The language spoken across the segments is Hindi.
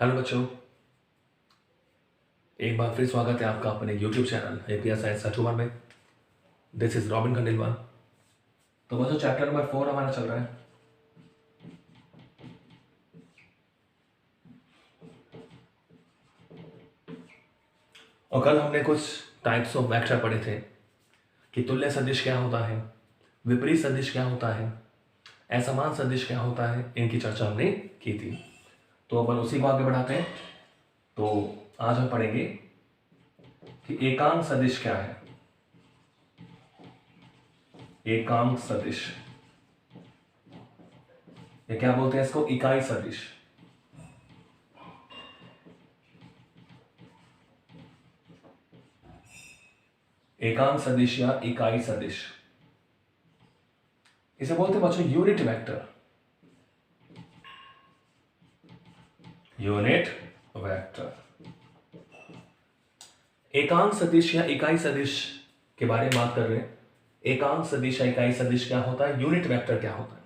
हेलो बच्चों, एक बार फिर स्वागत है आपका अपने यूट्यूब चैनल एपीएस साइंस अचूवर में। This is robin Khandelwal. तो बच्चों, चैप्टर नंबर 4 हमारा चल रहा है। और कल हमने कुछ टाइप्स ऑफ वेक्टर पढ़े थे कि तुल्य सदिश क्या होता है, विपरीत सदिश क्या होता है, असमान सदिश क्या होता है। इनकी चर्चा हमने की थी। तो अपन उसी को आगे बढ़ाते हैं। तो आज हम पढ़ेंगे कि एकांक सदिश क्या है। एकांक सदिश, ये क्या बोलते हैं इसको? इकाई सदिश। एकांक सदिश या इकाई सदिश, इसे बोलते हैं बच्चों यूनिट वेक्टर। Unit vector. एकांक सदिश या इकाई सदिश के बारे में बात कर रहे हैं। एकांक सदिश या इकाई सदिश क्या होता है, यूनिट वेक्टर क्या होता है।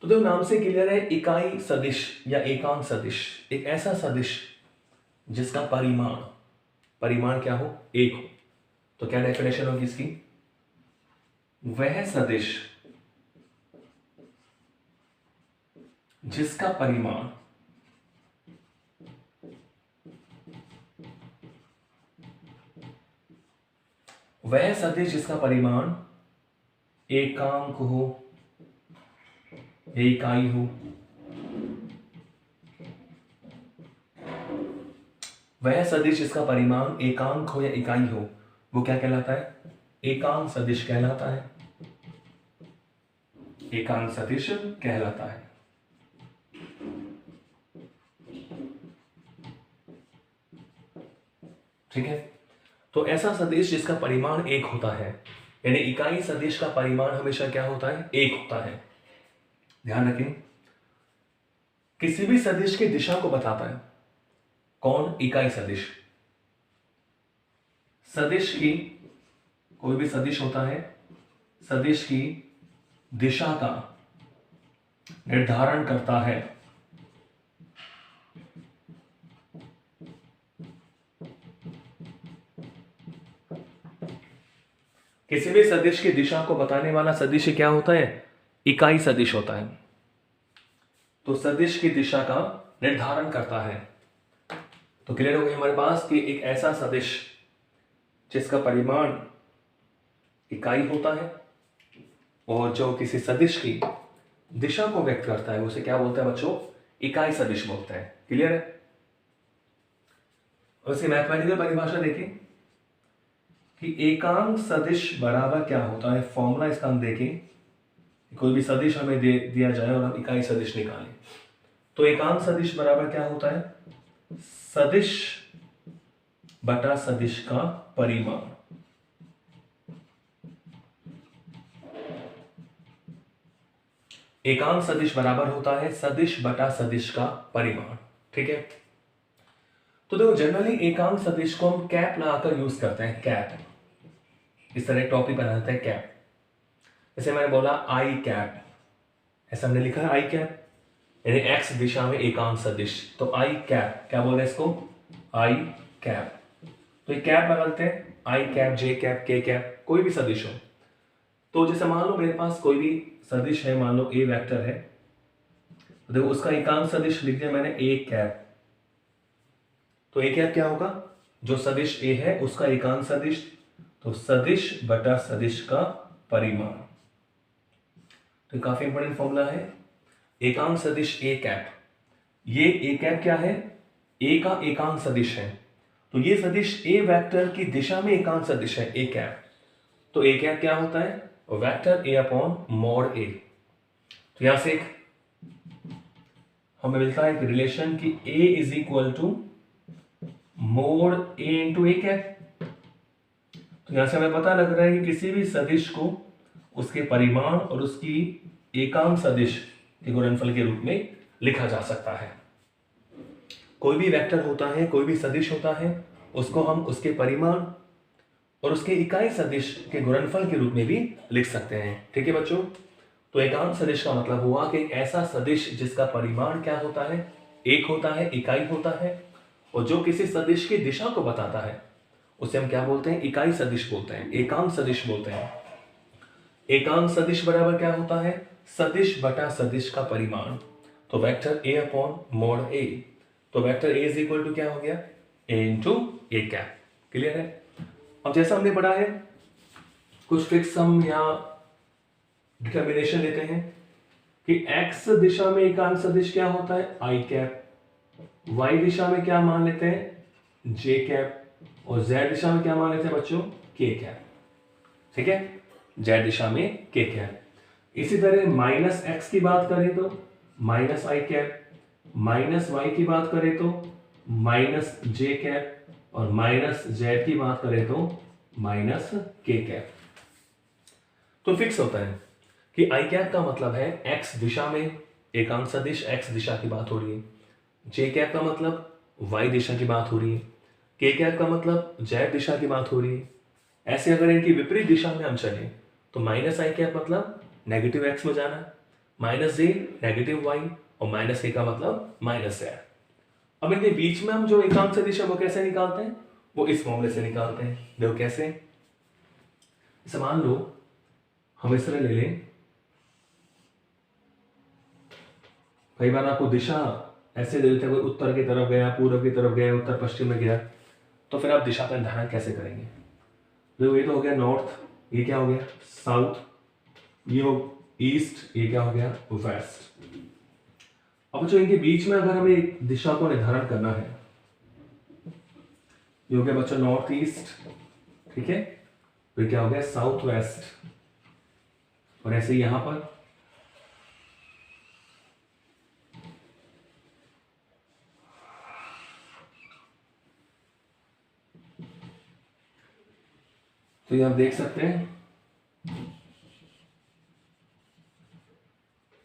तो देखो, नाम से क्लियर है, इकाई सदिश या एकांक सदिश एक ऐसा सदिश जिसका परिमाण क्या हो, एक हो। तो क्या डेफिनेशन होगी इसकी? वह सदिश जिसका परिमाण एकांक हो या इकाई हो, वह सदिश जिसका परिमाण एकांक हो या इकाई हो, वो क्या कहलाता है? एकांक सदिश कहलाता है। एकांक सदिश कहलाता है। ठीक है। तो ऐसा सदिश जिसका परिमाण एक होता है, यानी इकाई सदिश का परिमाण हमेशा क्या होता है? एक होता है। ध्यान रखें, किसी भी सदिश की दिशा को बताता है। कौन? इकाई सदिश। सदिश की, कोई भी सदिश होता है, सदिश की दिशा का निर्धारण करता है। किसी भी सदिश की दिशा को बताने वाला सदिश क्या होता है? इकाई सदिश होता है। तो सदिश की दिशा का निर्धारण करता है। तो क्लियर हो गई हमारे पास कि एक ऐसा सदिश जिसका परिमाण इकाई होता है और जो किसी सदिश की दिशा को व्यक्त करता है, उसे क्या बोलते हैं बच्चों? इकाई सदिश बोलते हैं। क्लियर है? और इसकी मैथमेटिकल परिभाषा देखें कि एकांक सदिश बराबर क्या होता है। फॉर्मूला इसका हम देखें, कोई भी सदिश हमें दिया जाए और हम इकाई सदिश निकालें, तो एकांक सदिश बराबर क्या होता है? सदिश बटा सदिश का परिमाण। एकांक सदिश बराबर होता है सदिश बटा सदिश का परिमाण। ठीक है। तो देखो, जनरली एकांक सदिश को हम कैप लगाकर यूज करते हैं। कैप, इस तरह टॉपिक बनाते हैं कैप। जैसे मैंने बोला आई कैप, ऐसा हमने लिखा है आई कैप, यानी एक्स दिशा में एकांक सदिश। तो आई कैप, क्या बोल रहे हैं इसको? आई कैप। तो ये कैप लगाते हैं, आई कैप, जे कैप, के कैप, कोई भी सदिश हो। तो जैसे मान लो मेरे पास कोई भी सदिश है, मान लो ए वेक्टर है, तो देखो उसका एकांक सदिश लिख दिया मैंने ए कैप। तो ए कैप क्या होगा? जो सदिश ए है उसका एकांक सदिश, तो सदिश बटा सदिश का परिमाण। तो काफी इंपॉर्टेंट फॉर्मूला है। एकांक सदिश ए कैप, ये ए कैप क्या है? ए का एकांक सदिश है। तो ये सदिश ए वेक्टर की दिशा में एकांक सदिश है, ए कैप। तो ए कैप क्या होता है? Vector A upon mod A. तो यहां से हमें मिलता है एक रिलेशन कि A is equal to mod A into A cap. तो यहां से हमें पता लग रहा है कि किसी भी सदिश को उसके परिमाण और उसकी एकांक सदिश के गुणनफल के रूप में लिखा जा सकता है। कोई भी वेक्टर होता है, कोई भी सदिश होता है, उसको हम उसके परिमाण और उसके इकाई सदिश के गुणनफल के रूप में भी लिख सकते हैं। ठीक है बच्चों। तो एकांक सदिश का मतलब हुआ कि एक ऐसा सदिश जिसका परिमाण क्या होता है? एक होता है, इकाई होता है, और जो किसी सदिश की दिशा को बताता है उसे हम क्या बोलते हैं? इकाई सदिश बोलते हैं, एकांक सदिश बोलते हैं। एकांक सदिश बराबर क्या होता है? सदिश बटा सदिश का परिमाण। तो vector A upon mod A, तो vector A is equal to क्या हो गया? A into A cap. Clear है? अब जैसा हमने पढ़ा है, कुछ फिक्स सम या डिटर्मिनेशन लेते हैं कि x दिशा में एकांक सदिश क्या होता है? आई कैप। y दिशा में क्या मान लेते हैं? j cap. और z दिशा में क्या मान लेते हैं बच्चों? k cap. ठीक है, z दिशा में k कैप। इसी तरह माइनस x की बात करें तो माइनस आई कैप, माइनस y की बात करें तो माइनस j कैप, और माइनस z की बात करें तो माइनस k कैप। तो फिक्स होता है कि आई कैप का मतलब है x दिशा में एकांक सदिश, x दिशा की बात हो रही है। j कैप का मतलब y दिशा की बात हो रही है। k कैप का मतलब z दिशा की बात हो रही है। ऐसे अगर इनकी विपरीत दिशा में हम चले तो माइनस आई कैप मतलब नेगेटिव x में जाना, माइनस j नेगेटिव y, और माइनस k का मतलब माइनस z। अब इनके बीच में हम जो एकांक सदिश है वो कैसे निकालते हैं? वो इस फॉर्मूले से निकालते हैं। देखो कैसे? इसे मान लो हम इस तरह ले लें, कई बार आपको दिशा ऐसे दे देते हैं, कोई उत्तर की तरफ गया, पूर्व की तरफ गया, उत्तर पश्चिम में गया, तो फिर आप दिशा का निर्धारण कैसे करेंगे? देखो ये तो हो गया नॉर्थ, ये क्या हो गया? साउथ, ये हो ईस्ट, ये क्या हो गया? वेस्ट। अब जो इनके बीच में अगर हमें एक दिशा को निर्धारण करना है, ये हो गया बच्चों नॉर्थ ईस्ट, ठीक है, फिर क्या हो गया? साउथ वेस्ट, और ऐसे यहां पर तो ये आप देख सकते हैं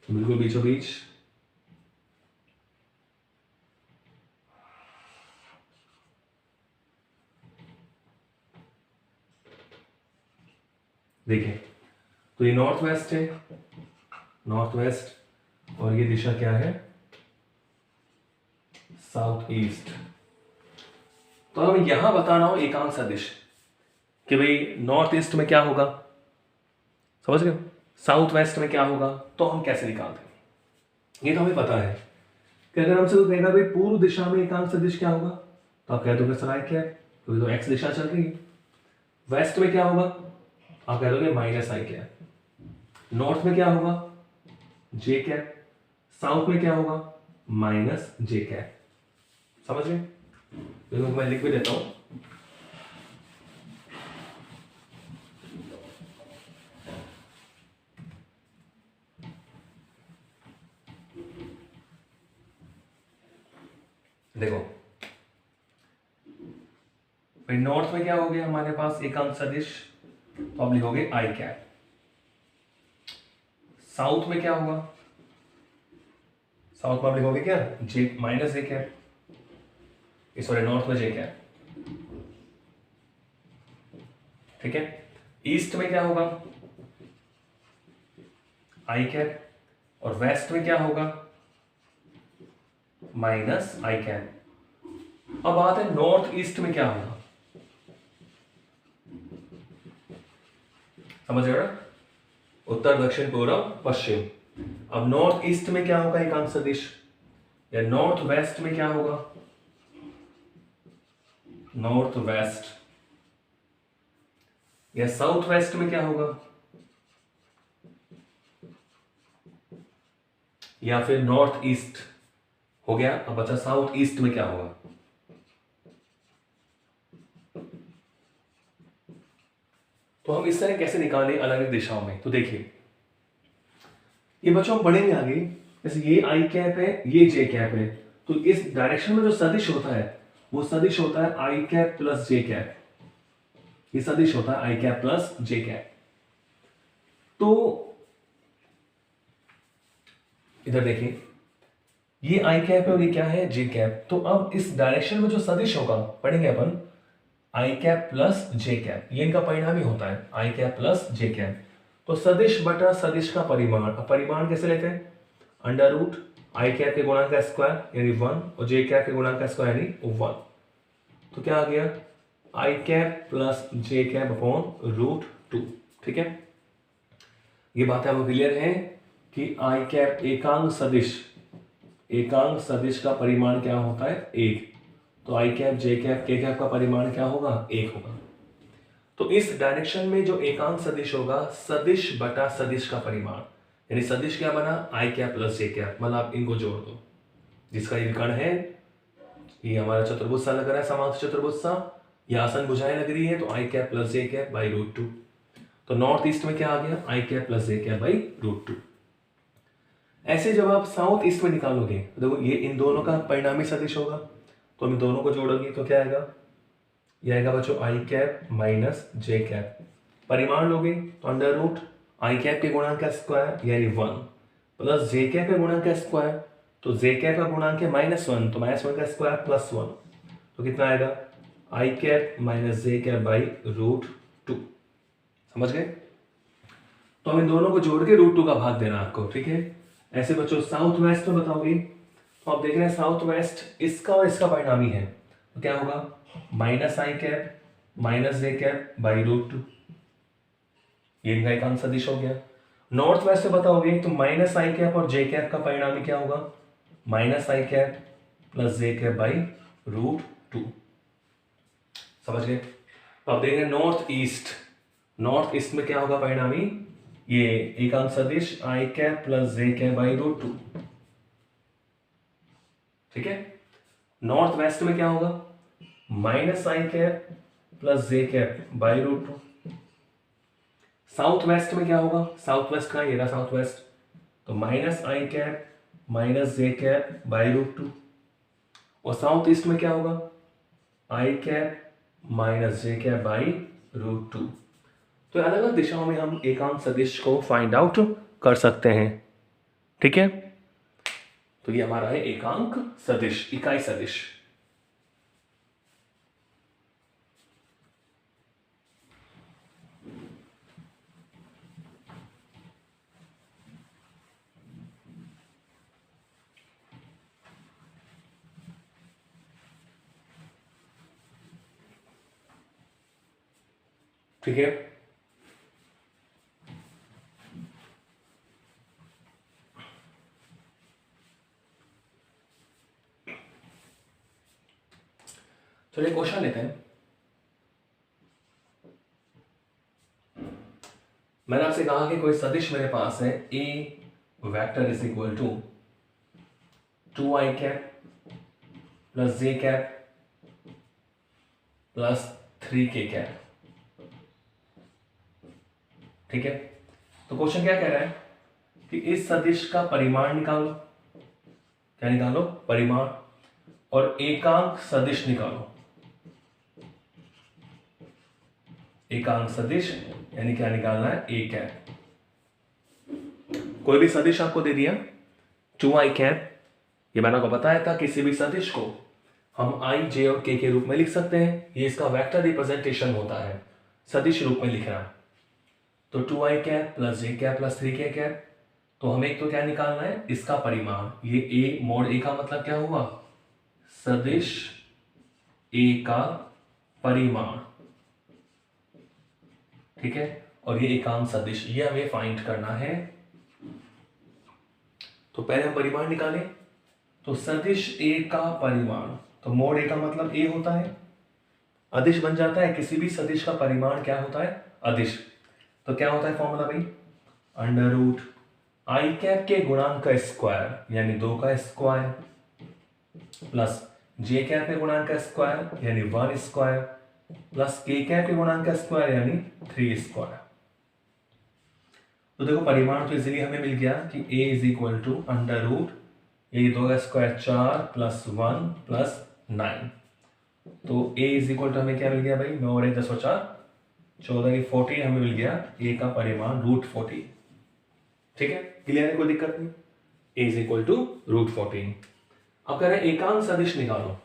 बिल्कुल बीचों बीच देखिए, तो ये नॉर्थ वेस्ट है, नॉर्थ वेस्ट, और ये दिशा क्या है? South east. तो हमें यहां बताना हो एकांक सदिश कि भाई नॉर्थ ईस्ट में क्या होगा, समझ रहे हो, साउथ वेस्ट में क्या होगा, तो हम कैसे निकालते हैं? ये तो हमें पता है कि अगर हमसे तो कहेगा भाई पूर्व दिशा में एकांक सदिश क्या होगा, तो आप कह दोगे सर आई क्या है, क्योंकि तो एक्स दिशा चल रही है। वेस्ट में क्या होगा, आप कह दोगे माइनस आई क्या। नॉर्थ में क्या होगा? जे कैप। साउथ में क्या होगा? माइनस जे कैप। समझ गए? तो मैं लिख भी देता हूं, देखो भाई नॉर्थ में क्या हो गया हमारे पास एकांक सदिश, तो आप लिखोगे आई कैप। साउथ में क्या होगा? साउथ में आप लिखोगे क्या? जे माइनस जे कैप, सॉरी नॉर्थ में जे कैप, ठीक है। ईस्ट में क्या होगा? आई कैप, और वेस्ट में क्या होगा? माइनस आई कैप। अब बात है नॉर्थ ईस्ट में क्या होगा, समझ रहे हो ना? उत्तर दक्षिण पूर्व पश्चिम। अब नॉर्थ ईस्ट में क्या होगा एकांक सदिश, या नॉर्थ वेस्ट में क्या होगा? नॉर्थ वेस्ट, या साउथ वेस्ट में क्या होगा, या फिर नॉर्थ ईस्ट हो गया। अब अच्छा साउथ ईस्ट में क्या होगा? तो हम इस तरह कैसे निकालें अलग अलग दिशाओं में? तो देखिए ये बच्चों हम पढ़ेंगे आगे, जैसे ये आई कैप है, ये जे कैप है, तो इस डायरेक्शन में जो सदिश होता है वो सदिश होता है आई कैप प्लस जे कैप। ये सदिश होता है आई कैप प्लस जे कैप। तो इधर देखिए ये आई कैप है और ये क्या है? जे कैप। तो अब इस डायरेक्शन में जो सदिश होगा पढ़ेंगे अपन आई कैप प्लस जे कैप, ये इनका परिणाम ही होता है आई कैप प्लस जे कैप। तो सदिश बटा सदिश का परिमाण, अब परिमाण कैसे लेते हैं? अंडर रूट आई कैप के गुणांक का स्क्वायर यानी 1 और जे कैप के गुणांक का स्क्वायर यानी 1। तो क्या आ गया, I cap plus J cap upon root 2। ठीक है, ये बातें आपको क्लियर है कि आई कैप एकांक सदिश का परिमाण क्या होता है, 1। तो आई कैप जे कैप के कैप का परिमाण क्या होगा, 1 होगा। तो इस डायरेक्शन में जो एकांक सदिश होगा, सदिश बटा सदिश का परिमाण, यानी सदिश क्या बना, आई कैप प्लस जे कैप, मतलब आप इनको जोड़ दो। जिसका ये विकर्ण है, ये हमारा चतुर्भुज सा लग रहा है, समांतर चतुर्भुज सा, ये आसन भुजाएं लग रही है, तो I cap plus J cap by root 2। तो नॉर्थ ईस्ट में क्या आ गया, I cap plus J cap by root 2। ऐसे जब आप साउथ ईस्ट में निकालोगे, देखो ये इन दोनों का परिणामी सदिश होगा, तो हम इन दोनों को जोड़ोगे तो क्या आएगा, ये आएगा बच्चों आई कैप माइनस जे कैप। परिमाण लोगे तो अंडर रूट आई कैप के गुणांक का स्क्वायर यानी 1 प्लस जे कैप के गुणांक का स्क्वायर, तो जे कैप का गुणांक है -1, तो -1 का स्क्वायर +1, तो कितना आएगा, I cap minus J cap by root 2। समझ गए। तो हम इन दोनों को जोड़ के रूट 2 का भाग देना आपको। ठीक है, ऐसे बच्चों साउथ वेस्ट में बताओगे तो आप देख रहे हैं साउथ वेस्ट इसका और इसका परिणामी है, तो क्या होगा, minus I cap minus J cap by root 2, ये इनका एकांक सदिश हो गया। नॉर्थ वेस्ट में बताओगे तो माइनस आई कैप और जे कैप का परिणामी क्या होगा, minus I cap plus J cap by root 2। समझ गए। तो आप देख रहे हैं नॉर्थ ईस्ट में क्या होगा परिणामी, ये एकांक सदिश I cap plus J cap by root 2। ठीक है, नॉर्थ वेस्ट में क्या होगा, minus I cap plus J cap by root 2। South west में क्या होगा, साउथ वेस्ट का ये रहा साउथ वेस्ट, तो minus I cap minus J cap by root 2। और साउथ ईस्ट में क्या होगा, I cap minus J cap by root 2। तो अलग अलग दिशाओं में हम एकांक सदिश को फाइंड आउट कर सकते हैं। ठीक है, तो ये हमारा है एकांक सदिश, इकाई सदिश। ठीक है, चलिए क्वेश्चन लेते हैं। मैंने आपसे कहा कि कोई सदिश मेरे पास है, A vector is equal to 2i cap plus J cap plus 3k cap. ठीक है, तो क्वेश्चन क्या कह रहा है कि इस सदिश का परिमाण निकालो, क्या निकालो, परिमाण, और एकांक सदिश निकालो। एकांक सदिश यानी क्या निकालना है, ए कैप। कोई भी सदिश आपको दे दिया 2i कैप, ये मैंने आपको बताया था किसी भी सदिश को हम i, j और k के रूप में लिख सकते हैं, ये इसका वेक्टर रिप्रेजेंटेशन होता है, सदिश रूप में लिखना। तो 2i कैप प्लस जे कैप प्लस 3k कैप, तो हमें एक तो क्या निकालना है, इसका परिमाण, ये a मोड a का मतलब क्या हुआ, सदिश a का परिमाण। ठीक है, और ये एकांक सदिश, ये हमें फाइंड करना है। तो पहले हम परिमाण निकालें, तो सदिश a का परिमाण, तो मोड a का मतलब a होता है, अदिश बन जाता है, किसी भी सदिश का परिमाण क्या होता है, अदिश। तो क्या होता है फॉर्मूला भाई, अंडर रूट आई कैप के गुणांक का स्क्वायर यानी 2 का स्क्वायर प्लस जे कैप के गुणांक का स्क्वायर यानी 1 स्क्वायर प्लस के कैप के गुणांक का स्क्वायर यानी 3 स्क्वायर। तो देखो परिमाण तो इजीली हमें मिल गया कि a is equal to under root, ये 2 का स्क्वायर 4 प्लस 1 प्लस 9। तो a इज इक्वल टू हमें क्या मिल गया भाई, 9 और 1 10 और 4 14 की 40 हमें मिल गया, a का परिमाण √40। ठीक है, क्लियर है, कोई दिक्कत नहीं, a इज इक्वल टू √14। अब कह रहे हैं एकांक सदिश निकालो।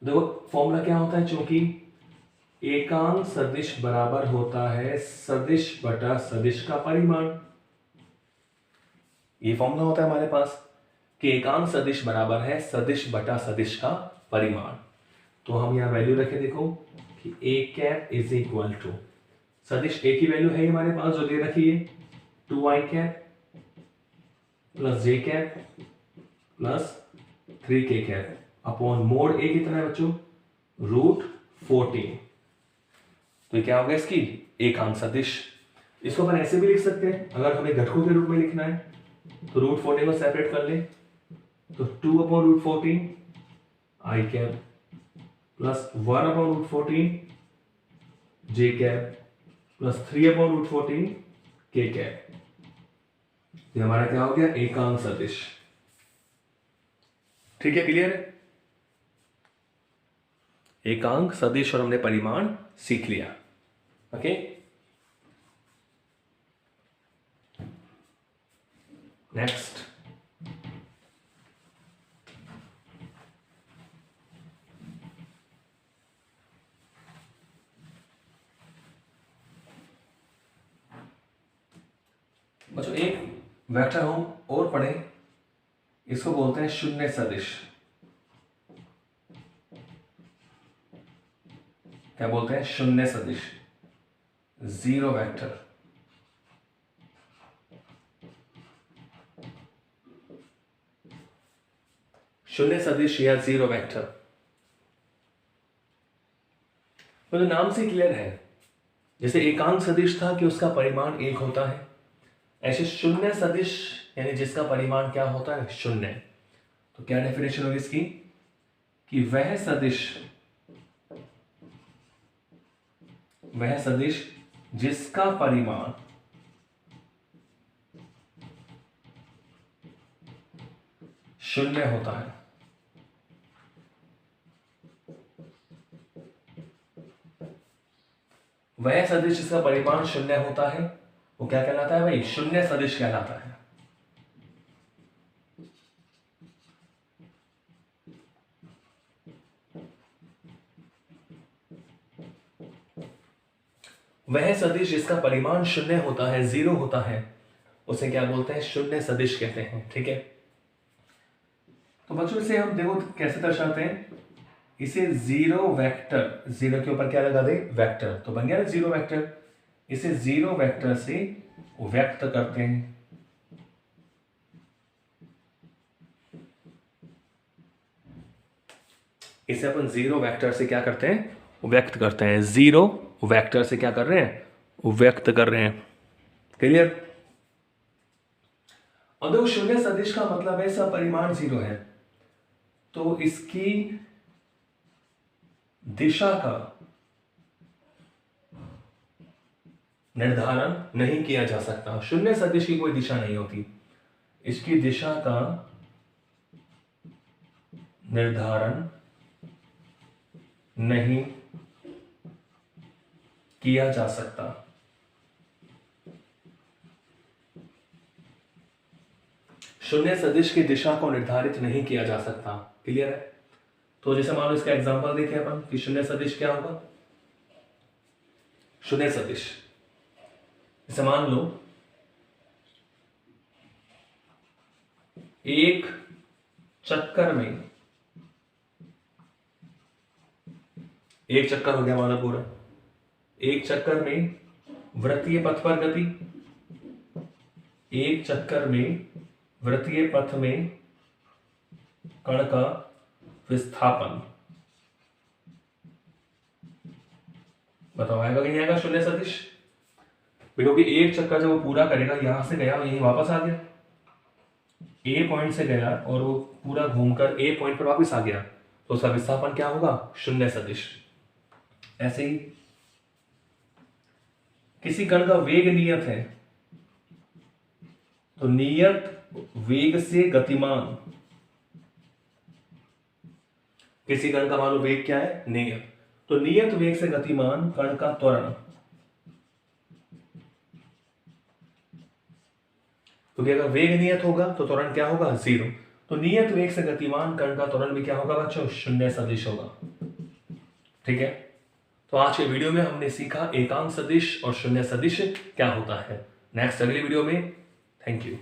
देखो फॉर्मूला क्या होता है, चूंकि एकांक सदिश बराबर होता है सदिश बटा सदिश का परिमाण, ये फॉर्मूला होता है हमारे पास। कि एकांक सदिश बराबर है सदिश बटा सदिश का परिमाण। तो हम यहाँ वैल्यू रखे, देखो कि A cap is equal to, सदिश ए की वैल्यू है हमारे पास जो दे रखी है 2i cap plus J cap plus 3k cap upon mod A कितना है बच्चों, √14। तो क्या होगा इसकी एकांक सदिश। इसको अपन ऐसे भी लिख सकते हैं, अगर हमें घटकों के रूप में लिखना है तो √14 को सेपरेट कर ले, तो 2/√14 आई कैप प्लस 1/√14 जे कैप प्लस 3/√14 के कैप। ये हमारा क्या हो गया, एकांक सदिश। ठीक है, क्लियर है। एकांक सदिश और हमने परिमाण सीख लिया। ओके, नेक्स्ट बच्चों एक वेक्टर हम और पढ़ें, इसको बोलते हैं शून्य सदिश। क्या बोलते हैं, शून्य सदिश, जीरो वेक्टर। शून्य सदिश या जीरो वेक्टर, तो नाम से क्लियर है, जैसे एकांक सदिश था कि उसका परिमाण एक होता है, ऐसे शून्य सदिश यानी जिसका परिमाण क्या होता है, शून्य। तो क्या डेफिनेशन होगी इसकी, कि वह सदिश जिसका परिमाण शून्य होता है। वह सदिश जिसका परिमाण शून्य होता है वो क्या कहलाता है भाई, शून्य सदिश कहलाता है। वह सदिश जिसका परिमाण शून्य होता है, जीरो होता है, उसे क्या बोलते हैं, शून्य सदिश कहते हैं। ठीक है, तो बच्चों इसे हम देखो कैसे दर्शाते हैं, इसे जीरो वेक्टर, जीरो के ऊपर क्या लगा दे, वेक्टर, तो बन गया ना जीरो वेक्टर। इसे जीरो वेक्टर से व्यक्त करते हैं। इसे अपन जीरो वेक्टर से क्या करते हैं, व्यक्त करते हैं। जीरो वेक्टर से क्या कर रहे हैं, व्यक्त कर रहे हैं। क्लियर। और देखो शून्य सदिश का मतलब है इसका परिमाण जीरो है, तो इसकी दिशा का निर्धारण नहीं किया जा सकता। शून्य सदिश की कोई दिशा नहीं होती, इसकी दिशा का निर्धारण नहीं किया जा सकता। शून्य सदिश की दिशा को निर्धारित नहीं किया जा सकता। क्लियर है। तो जैसे मान लो इसका एग्जांपल देखें अपन कि शून्य सदिश क्या होगा। शून्य सदिश जैसे मान लो एक चक्कर में, एक चक्कर हो गया माना पूरा, एक चक्कर में वृत्तीय पथ पर गति, एक चक्कर में वृत्तीय पथ में कण का विस्थापन। बताओ आएगा कि नहीं आएगा शून्य सदिश? क्योंकि एक चक्कर जब वो पूरा करेगा, यहां से गया यहीं वापस आ गया, ए पॉइंट से गया और वो पूरा घूमकर ए पॉइंट पर वापस आ गया, तो उसका विस्थापन क्या होगा, शून्य सदिश। ऐसे ही किसी कण का वेग नियत है, तो नियत वेग से गतिमान, किसी कण का मान लो वेग क्या है, नियत, तो नियत वेग से गतिमान कण का त्वरण, क्योंकि अगर वेग नियत होगा तो त्वरण क्या होगा, जीरो। तो नियत वेग से गतिमान कण का त्वरण भी क्या होगा बच्चों, शून्य सदिश होगा। ठीक है। तो आज के वीडियो में हमने सीखा एकांक सदिश और शून्य सदिश क्या होता है। नेक्स्ट अगली वीडियो में। Thank you.